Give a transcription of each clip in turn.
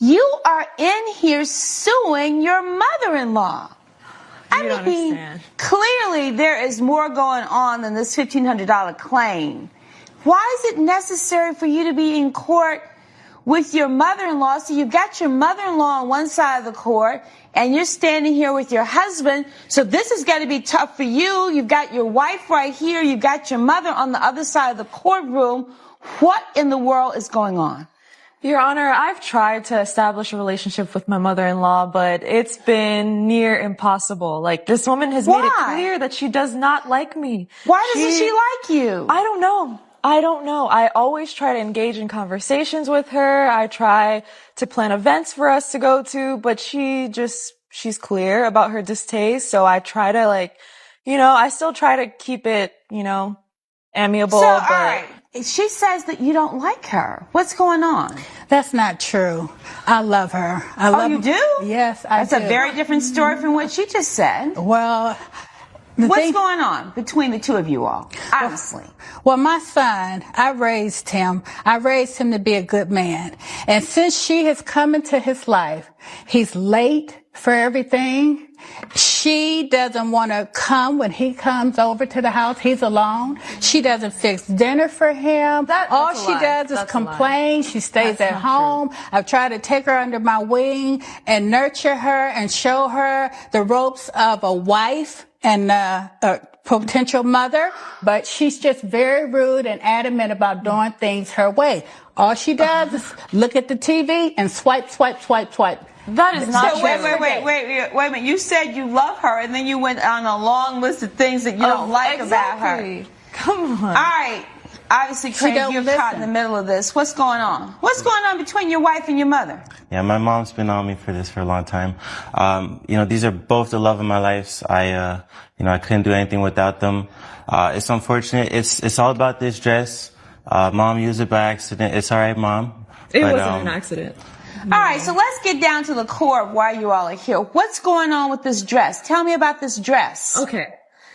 You are in here suing your mother-in-law. I don't mean, understand. Clearly there is more going on than this $1,500 claim. Why is it necessary for you to be in court with your mother-in-law? So you've got your mother-in-law on one side of the court, and you're standing here with your husband. So this has got to be tough for you. You've got your wife right here. You've got your mother on the other side of the courtroom. What in the world is going on? Your Honor, I've tried to establish a relationship with my mother-in-law, but it's been near impossible. Like, this woman has made it clear that she does not like me. Why doesn't she like you? I don't know. I always try to engage in conversations with her. I try to plan events for us to go to, but she's clear about her distaste. So I try to I still try to keep it, amiable. So, all right. She says that you don't like her. What's going on? That's not true. I love her. I love you do? Yes, I do. That's a very different story from what she just said. Well, what's going on between the two of you all, honestly? Well, my son, I raised him to be a good man. And since she has come into his life, he's late for everything. She doesn't want to come when he comes over to the house. He's alone. She doesn't fix dinner for him. All she does is complain. She stays at home. I've tried to take her under my wing and nurture her and show her the ropes of a wife and a potential mother, but she's just very rude and adamant about doing things her way. All she does is look at the TV and swipe, swipe, swipe, swipe. That is not true. Wait a minute. You said you love her, and then you went on a long list of things that you don't like about her. Come on. All right. Obviously, Craig, you're caught in the middle of this. What's going on? What's going on between your wife and your mother? Yeah, my mom's been on me for this for a long time. These are both the love of my life. I couldn't do anything without them. It's unfortunate. It's all about this dress. Mom used it by accident. It's all right, Mom. It wasn't an accident. No. All right, so let's get down to the core of why you all are here. What's going on with this dress? Tell me about this dress. Okay.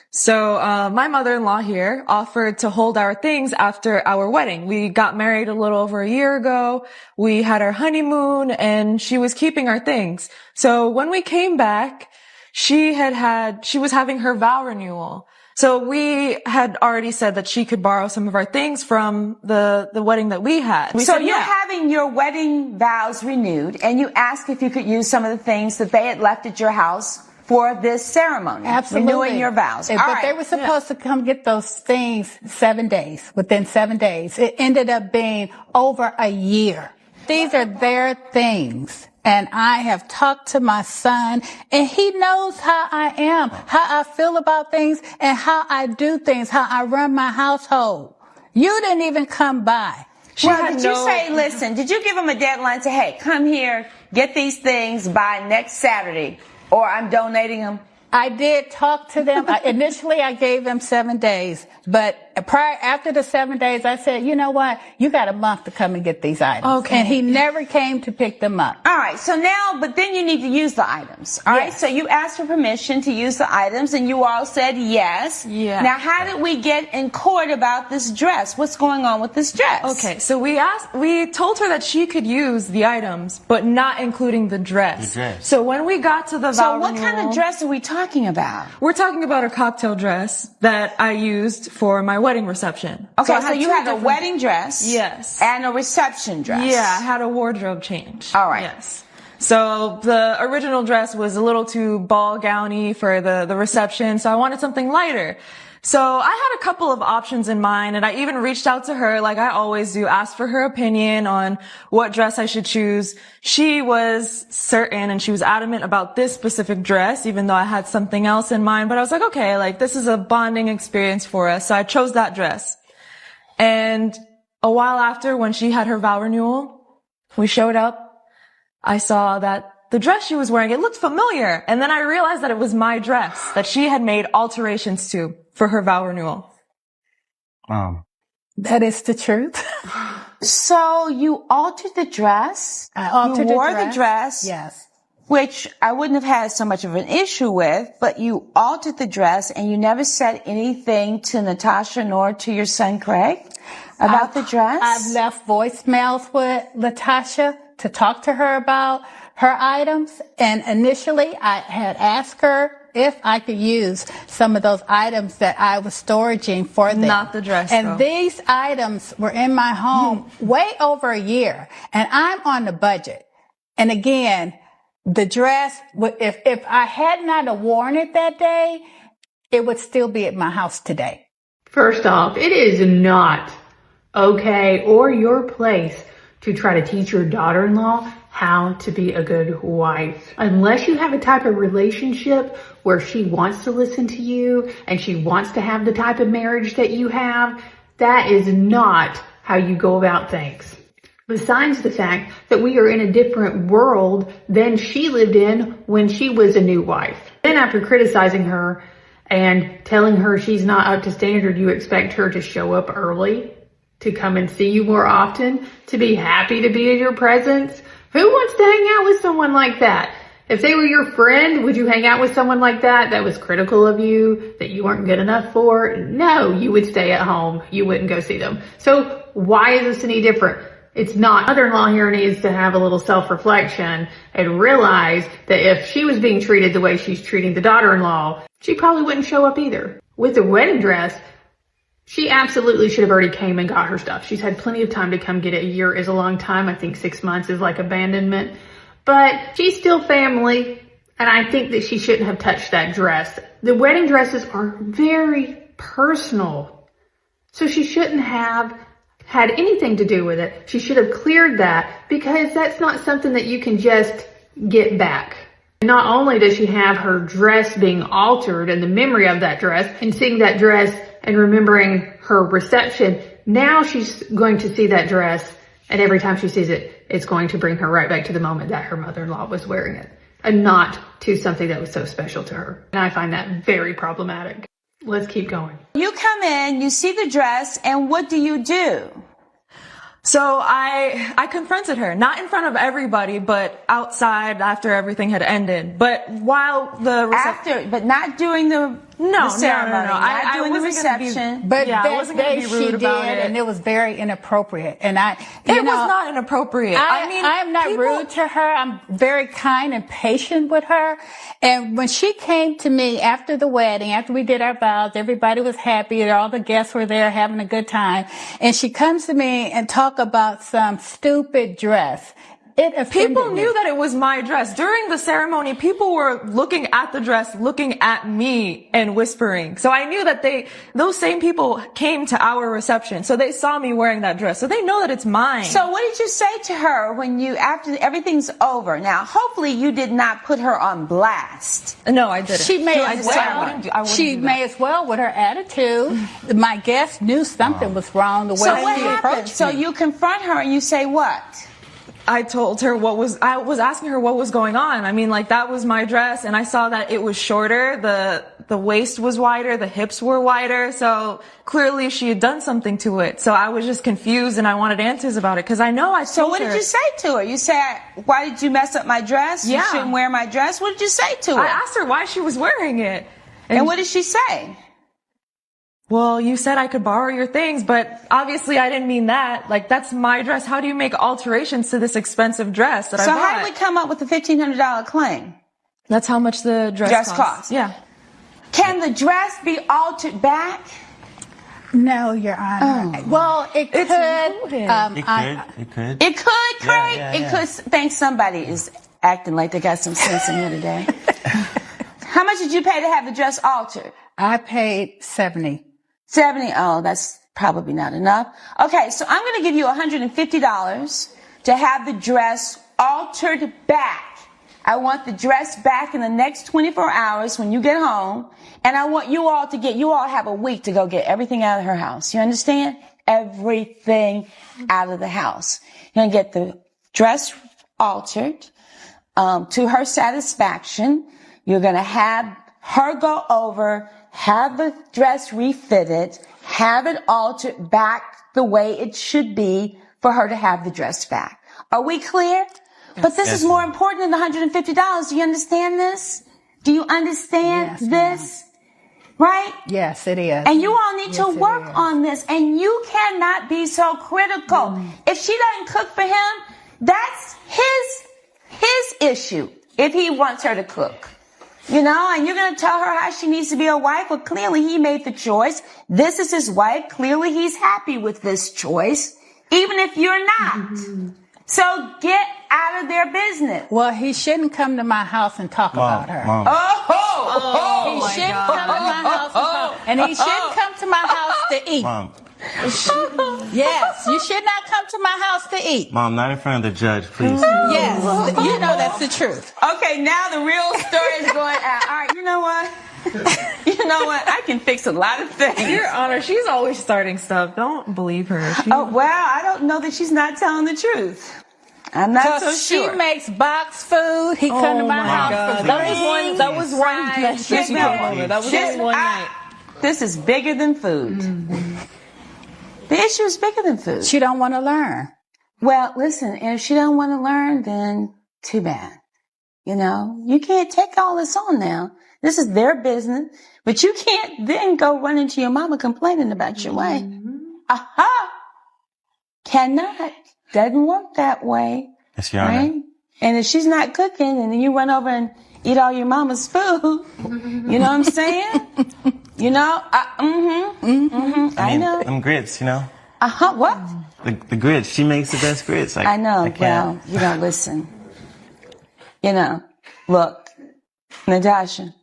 So, my mother-in-law here offered to hold our things after our wedding. We got married a little over a year ago. We had our honeymoon and she was keeping our things. So when we came back, she was having her vow renewal. So we had already said that she could borrow some of our things from the wedding that we had. So you're having your wedding vows renewed, and you asked if you could use some of the things that they had left at your house for this ceremony. Absolutely. Renewing your vows. But they were supposed to come get those things within 7 days. It ended up being over a year. These are their things. And I have talked to my son, and he knows how I am, how I feel about things, and how I do things, how I run my household. You didn't even come by. Did you say, listen, did you give him a deadline? Say, hey, come here, get these things by next Saturday, or I'm donating them? I did talk to them. Initially, I gave them 7 days. But after the 7 days, I said, you know what? You got a month to come and get these items. Okay. And he never came to pick them up. All right. So now, but then you need to use the items. All right. So you asked for permission to use the items, and you all said yes. Yeah. Now, how did we get in court about this dress? What's going on with this dress? Okay. So we told her that she could use the items, but not including the dress. The dress. So when we got to the vow renewal, what kind of dress are we talking about? We're talking about a cocktail dress that I used for my wedding reception. Okay, so you had a wedding dress. Yes. And a reception dress. Yeah, I had a wardrobe change. All right. Yes. So the original dress was a little too ball gowny for the reception, so I wanted something lighter. So I had a couple of options in mind, and I even reached out to her like I always do, asked for her opinion on what dress I should choose. She was certain and she was adamant about this specific dress, even though I had something else in mind. But I was like, okay, like this is a bonding experience for us. So I chose that dress. And a while after, when she had her vow renewal, we showed up. I saw that the dress she was wearing, it looked familiar. And then I realized that it was my dress that she had made alterations to for her vow renewal. That is the truth. So you altered the dress? I altered you wore the dress? Yes. Which I wouldn't have had so much of an issue with, but you altered the dress and you never said anything to Natasha nor to your son Craig about the dress? I've left voicemails with Latasha to talk to her about her items. And initially I had asked her if I could use some of those items that I was storaging for them. Not the dress, And though. these items were in my home way over a year, and I'm on the budget. And again, the dress, if I had not worn it that day, it would still be at my house today. First off, it is not okay or your place to try to teach your daughter-in-law how to be a good wife. Unless you have a type of relationship where she wants to listen to you and she wants to have the type of marriage that you have, that is not how you go about things. Besides the fact that we are in a different world than she lived in when she was a new wife. Then after criticizing her and telling her she's not up to standard, you expect her to show up early, to come and see you more often, to be happy to be in your presence. Who wants to hang out with someone like that? If they were your friend, would you hang out with someone like that was critical of you, that you weren't good enough for? No, you would stay at home. You wouldn't go see them. So why is this any different? It's not. Mother-in-law here needs to have a little self-reflection and realize that if she was being treated the way she's treating the daughter-in-law, she probably wouldn't show up either. With the wedding dress, she absolutely should have already came and got her stuff. She's had plenty of time to come get it. A year is a long time. I think 6 months is like abandonment. But she's still family, and I think that she shouldn't have touched that dress. The wedding dresses are very personal, so she shouldn't have had anything to do with it. She should have cleared that, because that's not something that you can just get back. Not only does she have her dress being altered and the memory of that dress and seeing that dress and remembering her reception, now she's going to see that dress, and every time she sees it, it's going to bring her right back to the moment that her mother-in-law was wearing it, and not to something that was so special to her. And I find that very problematic. Let's keep going. You come in, you see the dress, and what do? So I confronted her, not in front of everybody, but outside after everything had ended. But while the After, but not during the ceremony. No. Not doing the wasn't gonna reception. But Yeah, I that wasn't gonna day be rude she about did, it. and it was very inappropriate. And It was not inappropriate. I mean, I'm not rude to her. I'm very kind and patient with her. And when she came to me after the wedding, after we did our vows, everybody was happy. All the guests were there having a good time. And she comes to me and talk about some stupid dress. It offended People me. knew that it was my dress. During the ceremony, people were looking at the dress, looking at me and whispering. So I knew that those same people came to our reception. So they saw me wearing that dress. So they know that it's mine. So what did you say to her after everything's over? Now, hopefully you did not put her on blast. No, I didn't. She may I as wouldn't well. do that. She may as well with her attitude. My guest knew something was wrong the way So what she happened? approached So me. you confront her and you say what? I told her I was asking her what was going on. I mean, like, that was my dress, and I saw that it was shorter, the waist was wider, the hips were wider, so clearly she had done something to it. So I was just confused, and I wanted answers about it, because I know I told her. So what did you say to her? You said, why did you mess up my dress? Yeah. You shouldn't wear my dress? What did you say to her? I asked her why she was wearing it. And what did she say? Well, you said I could borrow your things, but obviously I didn't mean that. Like, that's my dress. How do you make alterations to this expensive dress that I bought? So how did we come up with the $1,500 claim? That's how much the dress costs. Yeah. Can the dress be altered back? No, Your Honor. Well, it could. It could. It could, Craig. Yeah. It could. Thanks, somebody is acting like they got some sense in here today. How much did you pay to have the dress altered? I paid $70. 70. Oh, that's probably not enough. Okay, so I'm going to give you $150 to have the dress altered back. I want the dress back in the next 24 hours when you get home. And I want you all have a week to go get everything out of her house. You understand? Everything out of the house. You're going to get the dress altered, to her satisfaction. You're going to have her go over, have the dress refitted, have it altered back the way it should be for her to have the dress back. Are we clear? Yes. But this is more important than the $150. Do you understand this? Do you understand this? Right? Yes, it is. And you all need to work on this. And you cannot be so critical. If she doesn't cook for him, That's his issue if he wants her to cook. You know, and you're going to tell her how she needs to be a wife. Well, clearly he made the choice. This is his wife. Clearly he's happy with this choice, even if you're not. So get out of their business. Well, he shouldn't come to my house and talk about her. Mom. He shouldn't come to my house and talk. And he shouldn't come to my house to eat. Mom. Yes, you should not come to my house to eat. Mom, not in front of the judge, please. Yes, you know that's the truth. Okay, now the real story is going out. All right, you know what? I can fix a lot of things. Your Honor, she's always starting stuff. Don't believe her. Oh, well, I don't know that she's not telling the truth. I'm not so sure. She makes box food. He come to my house for That was one night. She came over. That was only one night. This is bigger than food. The issue is bigger than food. She don't want to learn. Well, listen, if she don't want to learn, then too bad. You know, you can't take all this on now. This is their business, but you can't then go run into your mama complaining about your wife. Aha! Cannot. Doesn't work that way. Yes, Your Honor. Right? And if she's not cooking and then you run over and eat all your mama's food, you know what I'm saying? You know, I know. Them grits, you know? What? The grits. She makes the best grits. I know. Well, you know, listen. You know, look, Natasha,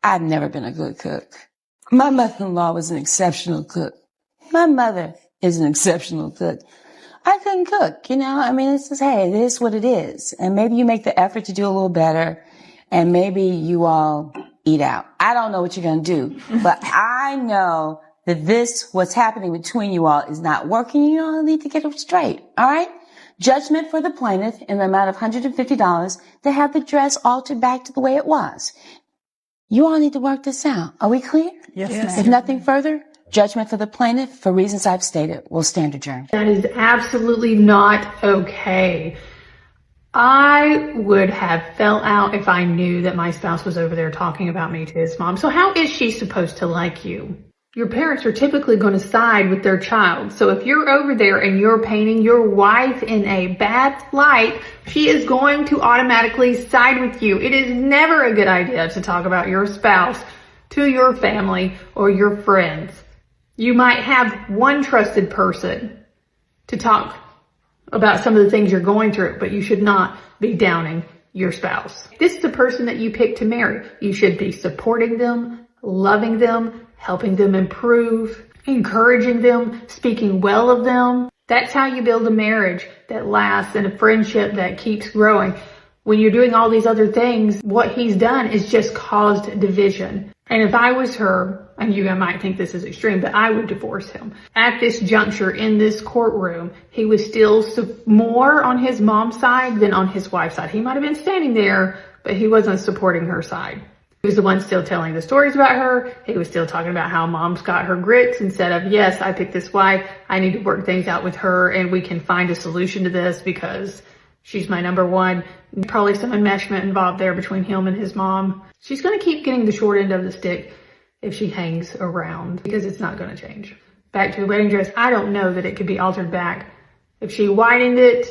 I've never been a good cook. My mother-in-law was an exceptional cook. My mother is an exceptional cook. I couldn't cook, you know? I mean, it's just, hey, it is what it is. And maybe you make the effort to do a little better, and maybe you all eat out. I don't know what you're going to do, but I know that what's happening between you all is not working. You all need to get it straight. All right? Judgment for the plaintiff in the amount of $150 to have the dress altered back to the way it was. You all need to work this out. Are we clear? Yes, ma'am. If nothing further, judgment for the plaintiff, for reasons I've stated, will stand adjourned. That is absolutely not okay. I would have fell out if I knew that my spouse was over there talking about me to his mom. So how is she supposed to like you? Your parents are typically going to side with their child. So if you're over there and you're painting your wife in a bad light, she is going to automatically side with you. It is never a good idea to talk about your spouse to your family or your friends. You might have one trusted person to talk about some of the things you're going through, but you should not be downing your spouse. This is the person that you pick to marry. You should be supporting them, loving them, helping them improve, encouraging them, speaking well of them. That's how you build a marriage that lasts and a friendship that keeps growing. When you're doing all these other things, what he's done is just caused division. And if I was her, and you might think this is extreme, but I would divorce him. At this juncture in this courtroom, he was still more on his mom's side than on his wife's side. He might have been standing there, but he wasn't supporting her side. He was the one still telling the stories about her. He was still talking about how mom's got her grits instead of, yes, I picked this wife. I need to work things out with her and we can find a solution to this because she's my number one. Probably some enmeshment involved there between him and his mom. She's going to keep getting the short end of the stick if she hangs around because it's not going to change. Back to the wedding dress. I don't know that it could be altered back. If she widened it,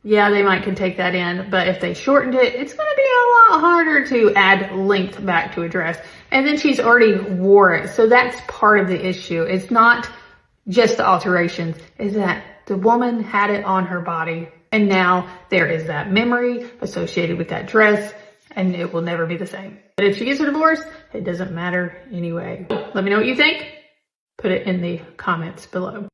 yeah, they might can take that in. But if they shortened it, it's going to be a lot harder to add length back to a dress. And then she's already wore it. So that's part of the issue. It's not just the alterations. Is that the woman had it on her body. And now there is that memory associated with that dress. And it will never be the same. But if she gets a divorce, it doesn't matter anyway. Let me know what you think. Put it in the comments below.